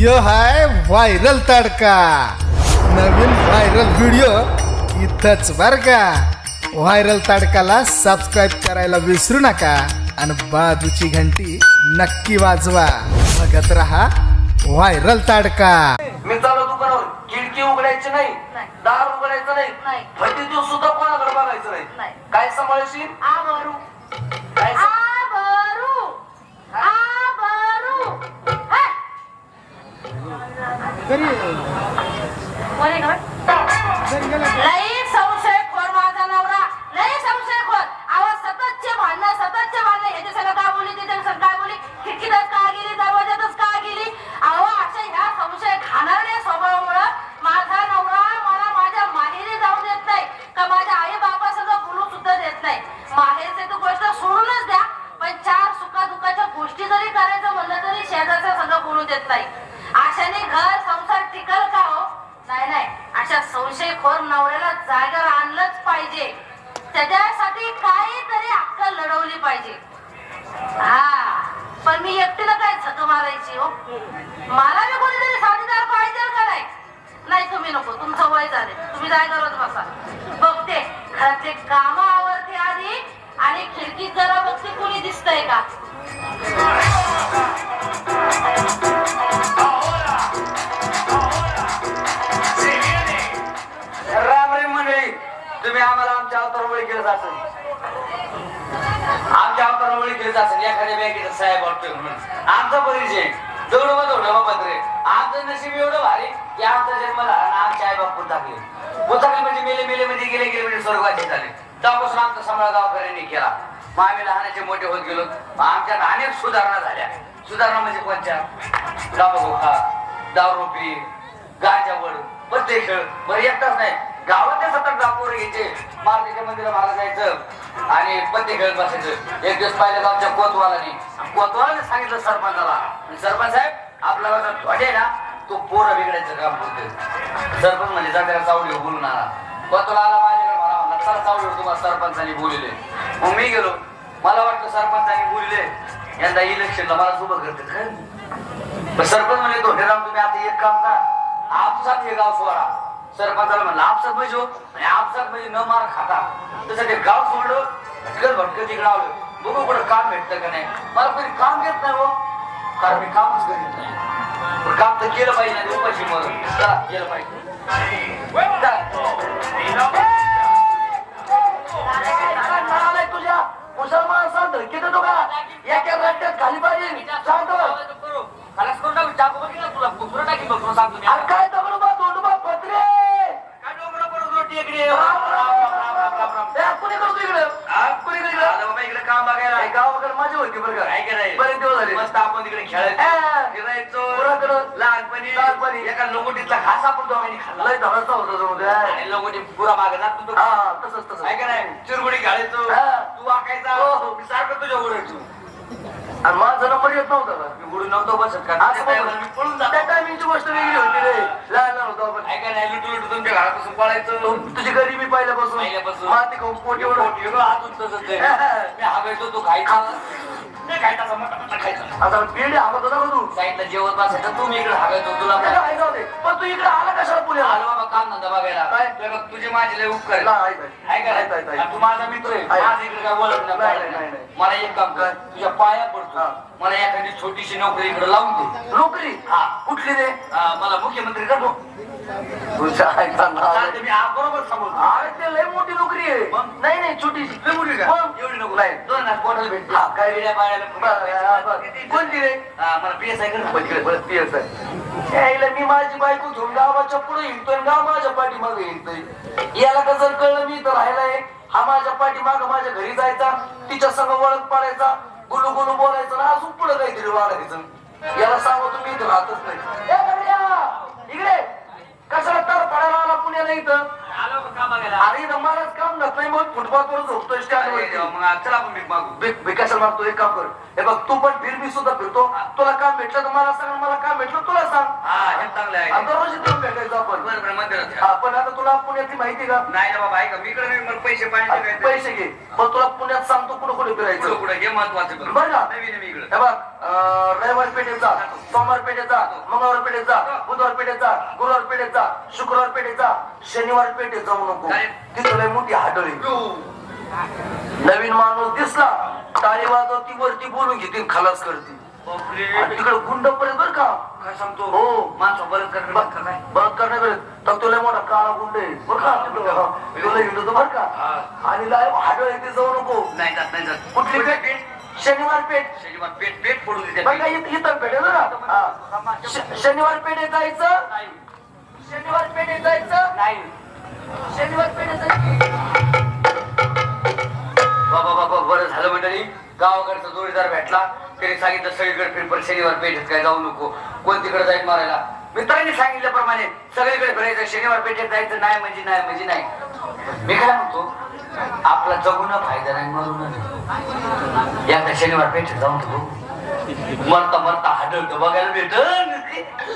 यो हाय viral तडका. नवीन viral video इथंच बर का. व्हायरल तडकाला सबस्क्राईब करायला विसरू नका आणि बाजूची घंटी नक्की वाजवा. बघत रहा व्हायरल तडका. मी चालू दुकानावर खिडकी उघडायची नाही, दार उघडायचं नाही, भटी दिवस सुद्धा कोणाकडे बघायचं नाही. काय सांभाळशील? काय संशयखोर नवऱ्याला जागेवर आणलंच पाहिजे. त्याच्यासाठी काहीतरी अक्कल लढवली पाहिजे. हा पण मी एकटीला काय झक मारायची हो. मला बी कोणीतरी साथीदार पाहिजे का नाही? नाही तुम्ही नको, तुमचं वय झाले, तुम्ही जागेवरच बसा. बघते घरातले काम आवरते आधी आणि खिडकीत जरा बघते कोणी दिसतंय का. तुम्ही आम्हाला आमच्या अवतारामुळे केलं जात, आमच्या अवतारामुळे केलं जात. एखाद्या बँकेचा साहेब वाटतोय म्हणून आमचा परिचय दौड पत्रे. आमचं नशीब एवढं भारी की आमचा जन्म झाला आणि आमचे आई बाप पुताकले म्हणजे मेले म्हणजे गेले म्हणजे स्वर्गाचे झाले. तेव्हापासून आमचा सांभाळ गावकऱ्यांनी केला. मग आम्ही लहानाचे मोठे होत गेलो. आमच्यात अनेक सुधारणा झाल्या. सुधारणा म्हणजे कोणत्या? गावोखा, दारू पी, गांजावड, पत्ते खेळ. बरं एकटाच नाही, गावातल्या 7-8 गावपोर घ्यायचे, मारुतीच्या मंदिरात मागं जायचं आणि पत्ते खेळत बसायचं. एक दिवस पाहिलं आमच्या कोतवालाने सांगितलं सरपंचाला, सरपंच साहेब आपला वाटे ना तो पोरं बिघडायचं काम करतोय. सरपंच म्हणजे जात्याला चावडी बोलून आला. कोतवाला आला माझ्याकडे, मला म्हणला चला चावडीवर तुम्हाला सरपंचांनी बोलले. मग मी गेलो. मला वाटलं सरपंचांनी बोलले यंदा इलेक्शनला मला उभं करते काय. सरपंच म्हणजे धोंडेराम तुम्ही आता एक काम करा, आपसात हे गाव सोडा. सरपंचाला म्हणलं आपसात म्हणजे हो, आणि आपसात म्हणजे न मार खाता. तसं ते गाव सोडलं, तिकडे भटकं तिकडे आलं. बघू कुठं काम भेटतं का नाही. मला कोणी काम घेत नाही हो, कारण मी कामच करीत नाही. पण काम तर केलं पाहिजे ना, उपाशी म्हणून चला केलं पाहिजे. तुझ्या मुसलमान सांग धडकी देतो का? एका रट्ट्यात खाली पाहिजे सांगतो खलास करून टाकू. टाकू बघितलं तुला कुठं टाकी बघ सांगतो मी. काय दगडोबा दोंडोबा पत्रे काय डोंगरा पडतो टेकडे. कुणी करतो इकडे? कुणी इकडे इकडे काम बघायला गावाकडे मजा होती बरं का. बरेच दिवस झाले. मस्त आपण तिकडे खेळायचो लहानपणी. एका लोगोटीतला घास आपण दोघांनी खाल्ला. लय धडाचा होता आणि लोगोटी पुरा मागे जात तू. तसंच आहे का नाही. चिरगुडी खेळायचो, तू वाकायचा, मी सारखं तुझ्या ओढायचो. आणि माझा नंबर येत नव्हता का, मी उडून नव्हतो बसत का. मी पळून जात. त्या टायमिंगची गोष्ट वेगळी होती रे. लहान होतो आपण. ऐका नाही लुटू तुमच्या घरापासून पळायचो. तुझी गरीबी पहिल्यापासून माती खाऊन पोटी अजून तसंच मी हवायचो. तू खायचा नाही खायचा मोठा मोठा खायचा. आता पेढे हवत होता तू साईडला जेवण बसायचं. तू मी इकडे हवायचो तुला पण तू इकडे आला कशाला पुढे आलो बाबा काम धंदा बघायला. काय बघ तुझे माझे लय उपकार तू माझा मित्र आहे. माझं इकडे काय बोलत नाही. मला एक काम कर, तुझ्या पाया पडतो, मला एखादी छोटीशी नोकरी इकडे लावून दे. नोकरी? हा कुठली रे? मला मुख्यमंत्री करतो. तुझ्या मी बरोबर सांगतो. अरे ते लय मोठी नोकरी आहे. नाही नाही छोटीशी. लय मोठी का? एवढी नको नाही. 2 लाख कोणाला भेटते काय वेड्या पायाला. कोणती रे? मला PSI कर. PSI मी माझी बायको घेऊन गावाच्या पुढे हिंडतोय, गाव माझ्या पाठीमागे हिंडतोय. याला का जर कळलं मी तर राहिलाय. हा माझ्या पाठीमाग माझ्या घरी जायचा, तिच्या संग ओळख पाडायचा, गुलू गुलू बोलायचं ना अजून पुढे काहीतरी वाढायचं. याला सांगू तुम्ही इथं राहतच नाही. इकडे कशाला तर पडायला आला पुण्याला इथं. अरे मलाच काम नसतंय मग फुटपाथवर झोपतोय चला आपण भीक मागू. कशाला मागतो? एक काम कर, हे बघ तू पण फिर मी सुद्धा फिरतो. तुला काम भेटलं तर मला सांग, मला काम भेटलं तुला सांग. दररोज इथून भेटायचं आपण. पण आता तुला पुण्यातली माहिती का? नाही बाबा ऐका मी इकडे मला पैसे पाहिजे. पैसे घे पण तुला पुण्यात सांगतो कुठं कुठे फिरायचं. कुठे हे महत्वाचं बरं का. नवीन मी इकडे हे बघ रविवार पेठेचा, सोमवार पेठेचा, मंगळवार पेठेचा, बुधवार पेठेचा, गुरुवार पेठेचा, शुक्रवार पेठेचा, शनिवार पेठेत जाऊ नको. तिथं लय मोठी हाटळी. नवीन माणूस दिसला टाळी वाजवती वरती बोलून घेते खलास करते. तिकडे गुंड पर्यंत बर का काय सांगतो हो माणसं बरं करणार काय बघ करण्याकडे तर तुला मोठा काळा गुंड आहे बर का तुला हिंडतो बर का. आणि लाईव्ह हाडळ येथे जाऊ नको. नाही जात नाही जात. कुठली पेठ? शनिवार पेठ. शनिवार पेट पेट फोडून देते. बघा इथं पेठ आहे ना. शनिवार पेठेत जायचं. शनिवार पेठेत जायचं. नाही शनिवार पेठेत जायचं. बाबा बाबा बरं झालं मंडळी. गावाकडचा जोडीदार भेटला त्याने सांगितलं सगळीकडे फिर पण शनिवार पेठेत काय जाऊ नको. कोण तिकडे जाईल मारायला. मित्रांनी सांगितल्याप्रमाणे सगळीकडे फिरायचं. शनिवार पेठेत जायचं नाही म्हणजे नाही म्हणजे नाही. मी काय म्हणतो आपला जगून फायदा नाही मरून एकदा शनिवार पेठेत जाऊन तो मरता मरता हाडळतं बघायला भेटल.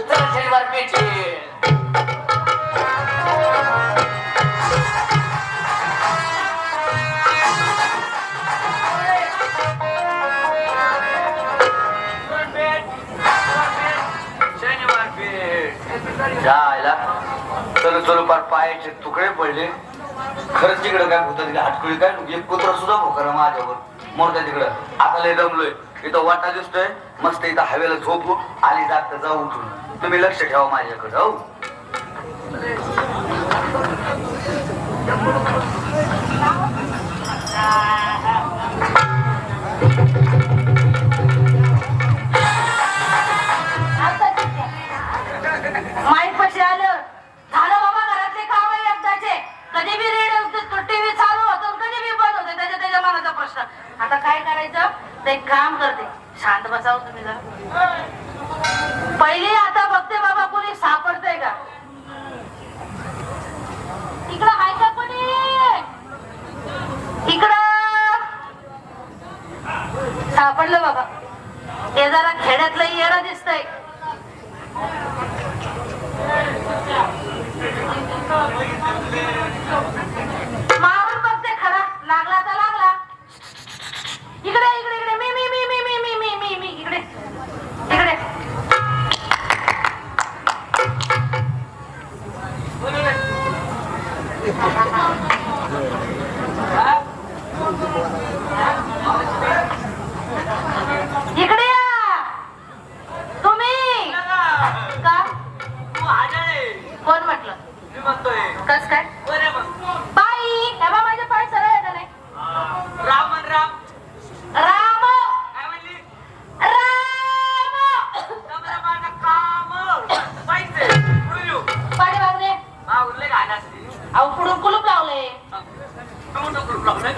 चला शनिवार पेठेत. जायला चलो चलो पार पायाचे तुकडे पडले. खरंच तिकडं काय भूत हाटकुळी काय एक कुत्र सुद्धा भोकर माझ्यावर मोरत्या तिकडं. आता लय दमलोय. इथं वाटा दिसतोय मस्त. इथं हवेला झोपू आली जात जाऊ उठून. तुम्ही लक्ष ठेवा माझ्याकडं. हो माईक पशी आलं झालं बाबा. घरातले काम आहे एकदाचे. कधी बी रेडिओ टीव्ही चालू होतो कधी बी बंद होते. त्याच्या मनाचा प्रश्न. आता काय करायचं ते काम करते. शांत बसाव तुम्ही जरा. पहिली आता बघते बाबा कोणी सापडतंय का. इकडं आहे का कोणी. इकडं सापडलं बाबा. हे जरा खेड्यातलं येडं दिसतंय. मारून बघते खरा. लागला तर लागला. इकडे इकडे इकडे मी मी मी मी मी मी मी मी मी इकडे इकडे. इकडे या तुम्ही. का कोण म्हटलं. कस काय बाई हे बा माझे पाय सरळ आहे का नाही. राम राम पाणी मागणे. अहो पुढून कुलूप लावले.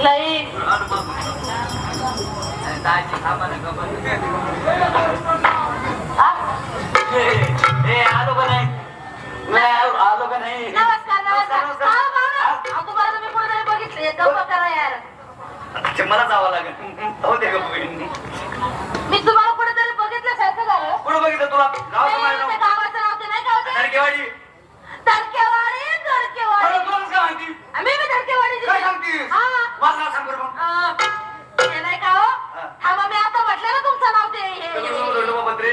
लई आलो का नाही. नमस्कार नमस्कार. अहो तुम्हाला तुम्ही कुठेतरी बघितले. गप्पा करा यार. मला जावं लागेल. हो ते गप्प मी तुम्हाला कुठेतरी बघितलं सारखं झालं. कुठं बघितलं तुला. ते गावाचं नाव ते नाही का होते. धडकेवाडी. धडकेवाडी धडकेवाडी. तुलाच काय माहिती. आम्ही बी धडकेवाडी. काय सांगतीस. हा मला सांग बरं मग. ते नाही का हो. थांबा मी आता म्हटलं ना तुमचं नाव ते पत्रे.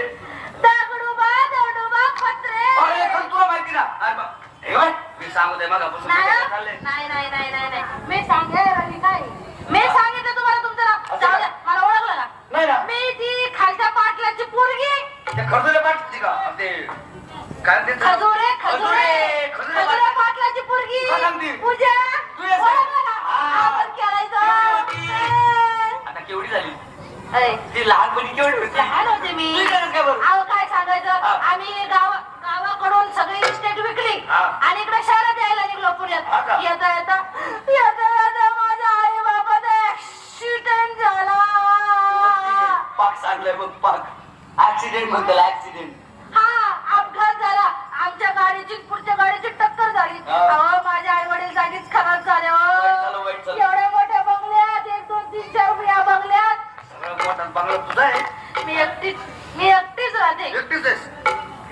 दगडूबा दगडूबा पत्रे. अरे खरं तुला माहिती ना. अरे बा, हे बघ, मी सांगतोय मागापासून नाही काय चाललंय. नाही नाही नाही नाही नाही. मी सांगेल काय. मी सांगितलं तुम्हाला तुमचं नाव. जाऊ द्या मला ओळखलं का. नाही ना. मी ती खालच्या पाटलाची पोरगी. त्या खरदुल्या पाठची का ते काय ते खजुरे खजुरे खजुरे पाटलाची काय पोरगी. सांगती? पूजा तू येस. ओळखलं का. हा. आपण खेळायचं. आता केवढी झाली. अरे, ती लहानपणी केवढी होती. लहान होते मी. तू इकडे काय बरं. अहो काय सांगायचं. हा. आम्ही गावाकडून सगळी इस्टेट विकली हा. आणि इकडे शहरात यायला निघलो हा पुण्यात. का? येता येता येता येता माझ्या आई बाबाचा ऍक्सिडेंट झाला. पाक सांगलाय बघ पाक. ऍक्सिडेंट म्हणतो ऍक्सिडेंट. हा अपघात झाला. आमच्या गाडीची पुढच्या गाडीची टक्कर झाली. हा. अहो माझे आई वडील जागीच खराब झाले. वाईट झालं, वाईट झालं. एवढ्या मोठ्या बंगल्यात 1 2 3 4 या बंगल्यात सगळं मोठा बांगला तुझा आहे. मी एकटीच राहते. एकटीच आहेस.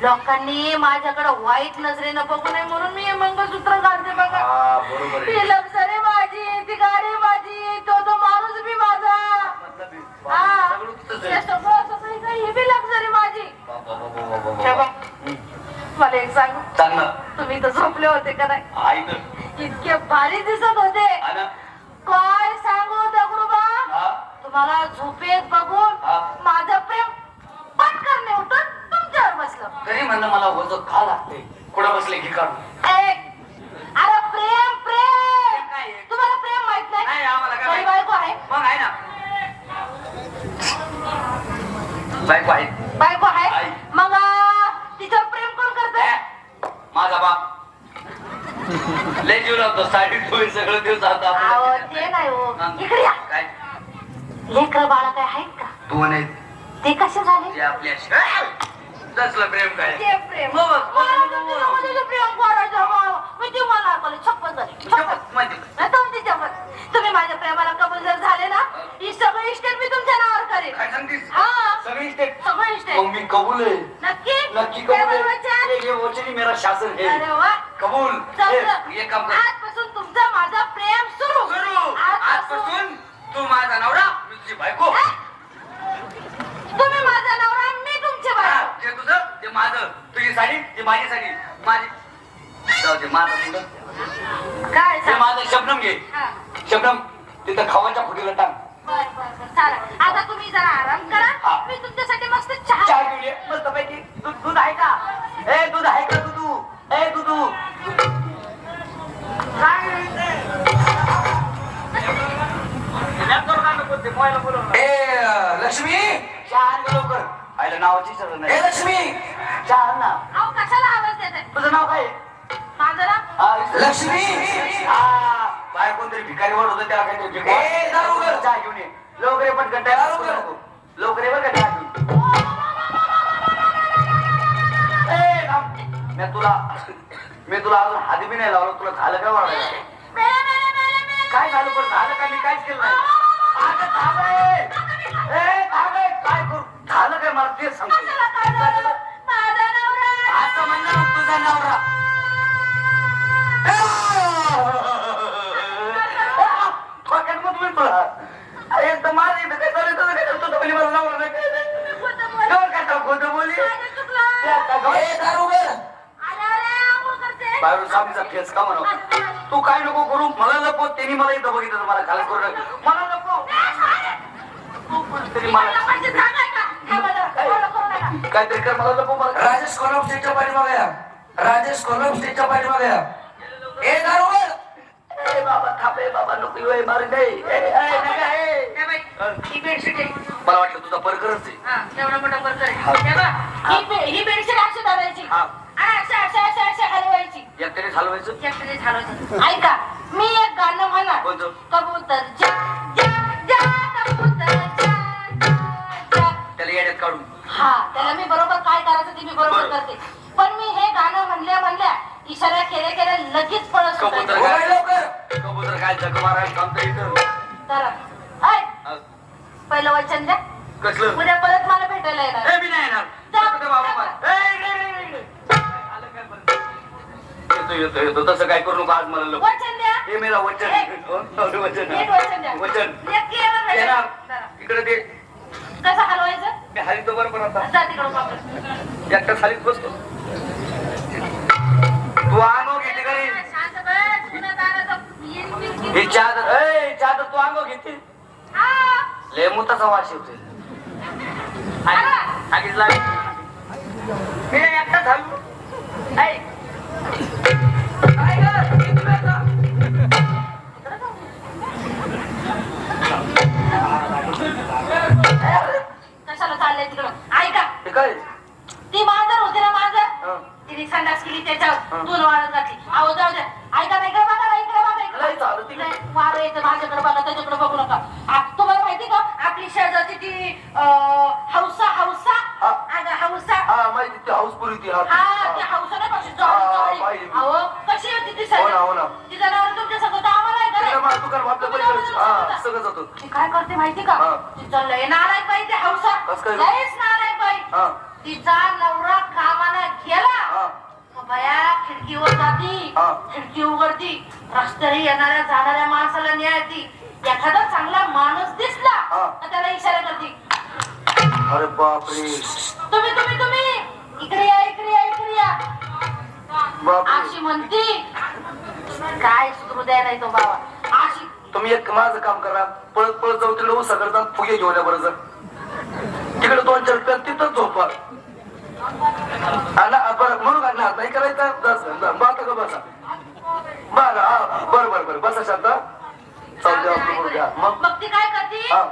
लोकांनी माझ्याकडे वाईट नजरेनं बघू नये म्हणून मी हे मंगळसूत्र घालते बघा. हा बरोबर आहे. ती लक्झरी माझी, ती गाडी माझी, तो माणूस बी माझा. मतलब हा सगळं तुझंच हे आहे. सगळं सगळं इकडे ही बी लक्झरी माझी. हे बघ, मला एक सांगू, चांगलं तुम्ही तर झोपले होते का नाही? आई तर इतके भारी दिसत होते. आना काय सांगू दगडूबा, हा तुम्हाला झोपेत बघून हा. माझं प्रेम पटकन उठून तुमच्यावर बसलं. तरी म्हणलं मला वजन का लागते कुठं बसले की काढून अरे प्रेम प्रेम काय आहे? तुम्हाला प्रेम माहित नाही, नाही? आम्हाला काय माझी माहित. बायको आहे. मग आहे ना बायको आहे बायको आहे आहे. मग तिच्यावर प्रेम कोण करत? माझा बाप लय जीव लावतो साडी टोळी सगळं दिवस अहो आता ते नाही हो, इकडे या. काय लेकर बाळा काय आहेत का? दोन आहेत ते कसे झाले? ते आपल्या तसलं प्रेम काय ते प्रेम हो, हो, हो, मला हो, तर हो. तिच्यामध्ये ते प्रेम करायचं हो. मी ती मला ऐकलं छप्पन झाली छप्पन. म्हणजे नाही तुम्ही तिच्यावर तुम्ही माझ्या प्रेमाला कबूल जर झाले ना, ही सगळी इस्टेट मी तुमच्या नावावर करेन. काय सांगतीस हा. सगळी स्टेट सगळं मग इस्टेट मी कबूल आहे नक्की नक्की काय कबूल आहे बनवायचं? ये वचनी मेरा शासन है अरे वा कबूल जमलं. ये काम कर आजपासून तुमचं माझं प्रेम सुरू. सुरू आजपासून तू माझा नवरा मी तुझी बायको तुम्ही माझा नवरा मी तुमची हा, बायको. जे तुझं ते माझं तुझी साडी ती माझी साडी माझी जाऊ दे माझं तुझं काय ते सांग? माझं शबनम घे हा. शबनम तिथं खावाच्या फुटीला टाक बर बर बर चालेल. आता तुम्ही जरा आराम करा. हा. मी तुमच्यासाठी मस्त चहा चहा घेऊन ये मस्त पैकी दूध आहे का ए दूध आहे का दूध ए दूध ए लक्ष्मी चहा आण गं लवकर आईला नावाची सर नाही ए लक्ष्मी चहा आण ना अहो कशाला आवाज देते? तुझं नाव काय आहे? माझं ना हा, लक्ष्मी हा बाहेर कोणतरी भिकारी वाढ होतं त्याला काहीतरी भिकारी चहा घेऊन ये लवकर ये पटकन टाइम नको लवकर ये बरं का चहा घेऊन ए थांब. मी तुला अजून हाती बी नाही लावलं तुला झालं काय वाढायला काय झालं पण झालं का मी काहीच केलं नाही अगं थांबे. ए थांबे. काय करू झालं काय मला तेच सांग कशाला काय झालं? माझा नवरा. असं म्हणणार तुझा नवरा थोडक्यात मग तुम्ही तुला एकदम माझं इथं काय चालू तुझं काय तुझं पहिली मला नवरा नाही खोटं बोल. काय काय खोटं बोली माझं चुकलं. अरे अरे आंघोळ करते. बाहेरून सामीचा फेस का म्हणा तू काय नको करू मला नको त्यांनी मला इथं बघितलं मला खाली करू मला नको तरी मला म्हणजे सांगाय का? काय बरं? एवढं करू नका. काहीतरी कर मला नको मला राजेश कोलम स्टेजच्या पाठीमागे या. राजेश कोलम स्टेजच्या पाठीमागे या. ए दारोगा ए बाबा थांबे बाबा नको वय मार नाही हे बाई, ही बेडशीट आहे. मला वाटलं तुझा परकरच आहे हा, एवढा मोठा बर्गर आहे. हे बघ, ही बेडशीट अशी धरायची हा. आणि अशी हलवायची. एकट्याने हलवायचं एकटीने हलवायचं. ऐका, मी एक गाणं म्हणा. कोणतं? कबूतर जा जा जा कबूतर जा जा जा. त्याला येड्यात काढून हा, त्याला मी बरोबर काय करायचं ते मी बरोबर बरं. करते. पण मी हे गाणं म्हणल्या इशारा केल्या लगेच पळत कबूतर सुटायचं. काय लवकर. कबूतर काय जग मारायला थांबतं इथं धरा. ऐ, हा, पहिलं वचन द्या. कसलं उद्या परत मला भेटायला येणार. ए मी नाही येणार जा. नको ते बाबा मला. ए, इकडे, इकडे, इकडे. आलं काय बरं? येतो तसं काय करू नको आज मला नको. वचन द्या. हे मेरा वचन एक. वचन नीट वचन द्या. वचन नक्की येणार नाही. येणार धरा. इकडे ते कसं हलवायचं? मी हाली तो बरोबर आता जा तिकडं वापस. एकटा खालीच बसतो तू आणो घेते घरी शांत बस. पुन्हा दाराचं येईल. हे चादर तू अंगो घेते हा. लय मुताचा वास येतोय आगीच लाग मी एकटा झालो ऐ काय ग किती वेळ जा? कशाला चाललंय तिकडं? ऐका, हे काय ती मांजर होती ना मांजर, हं. तिने संडास केली त्याच्यावर हं. दूध वाढत घातली. अहो जाऊ द्या. ऐका नाही का बघा इकडे बघा नाही चालत इकडे. इकडे. नाही, वारं येतं माझ्याकडे बघा त्याच्याकडे बघू नका. तुम्हाला माहिती का आपली शेजारची ती हौसा हौसा हा. अगं हौसा हा माहिती ती हाऊसफुल होती हा ती हौसा नाही कशी जळली. पाहिली. अहो कशी होती ती हो ना, हो ना. तिचा नवरा तुमच्या सगळं आम्हाला आहे का तिला नाही? मला दुकान वाटलं तुम्ही पाहिजे नवरा हा तुमच्या सगळं जातो ती काय करते माहिती का? हा. तिचा लय नालायक बाई ती हौसा. कसं काय? लयच नालायक बाई. हा तिचा नवरा कामाला गेला हा का बया खिडकीवर जाती, हा. खिडकी उघडती, रस्त्याने येणाऱ्या जाणाऱ्या माणसाला न्यायती. एखादा चांगला माणूस दिसला हा. तर त्याला इशारा करते. अरे बापरे तुम्ही तुम्ही तुम्ही इकडे या इकडे या इकडे या बापरे अशी म्हणती काय सुधरू द्या नाही तो बाबा अशी तुम्ही एक माझं काम करा पळत पळत जाऊ तिकडे उसा करता फुगे घेऊन या बरं जर तिकडे 2-4 रुपयात तिथंच झोपा बरं म्हणून हात नाही करायचा बाता का बसा बरं बसा शांत चालू द्या आपलं बोलू द्या मग मग ती काय करते हा.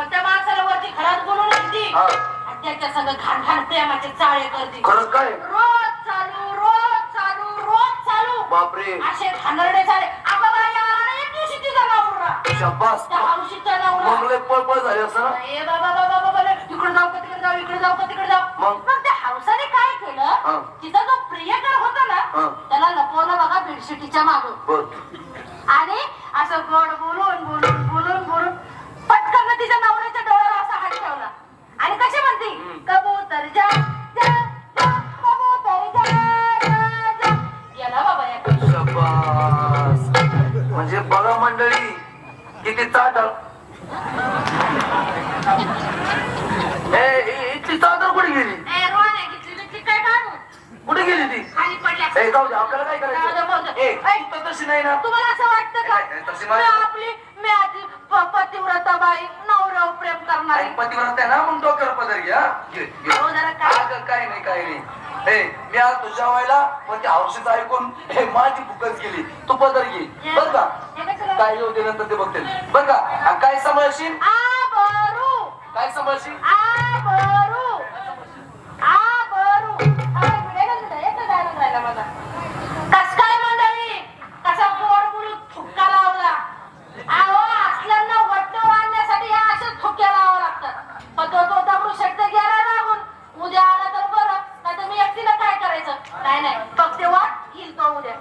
त्या माणसाला वरती घरात बोलून आणती हा. आणि त्याच्या संग घाण घाण प्रेमाचे चाळे करते खरंच काय रोज चालू रोज चालू रोज चालू बापरे असे खानरडे झाले अगं बाई आला एक दिवशी तिचा नवरा शाबास त्या हौशीचा नवरा मग लय पळपळ झाली असं ना ए बाबा बाबा बाबा इकडे जाऊ का तिकडे जाऊ इकडे जाऊ का तिकडे जाऊ मग? मग त्या हौसाने काय हा. केलं तिचा जो प्रियकर होता ना हा. त्याला लपवलं बघा बेडशीटीच्या मागं बर आणि असं गोड बोलून बोलून बोलून बोलून पटकन तिच्या नवऱ्याच्या डोळ्यावर असा हात ठेवला आणि कशी म्हणती कबूतर जा जा जा, कबूतर जा जा. गेला बाबा या शाबास म्हणजे बघा मंडळी किती चादर ती चादर कुठे गेली ए, रोहन घेतली बितली काय काढू कुठे गेली ती खाली पडल्या ए जाऊ दे आपल्याला काय जाऊ दे, जाऊ करायचं दे. ए तू तर तशी नाही ना तुम्हाला असं वाटतं का नाही, तशी मी माझी- आपली मी आधी पतिव्रता बाई नवऱ्यावर प्रेम करणार आणि पतिव्रत आहे ना मग डोक्यावर पदर घ्या घे, घे. हो, जरा काय- अगं, काय नाही ए मी आज तुझ्या वेळेला पण त्या हौशीचं ऐकून हे माझी फुकच गेली तू पदर घे बर का हे कशाला? काय येऊ दे नंतर ते बघते बर का आणि काय सांभाळशील आबरू काय सांभाळशील आबरू आबरू कस काय मंडळी कसा गोड बोलून थुक्का लावला अहो असल्यांना वट्ट आणण्यासाठी या अशा थुक्या लावावं लागतात पण तो दगडू शब्द गेला लागून उद्या आला तर बरं नाही तर मी एकटीला काय करायचं नाही फक्त वाट येईल तो उद्या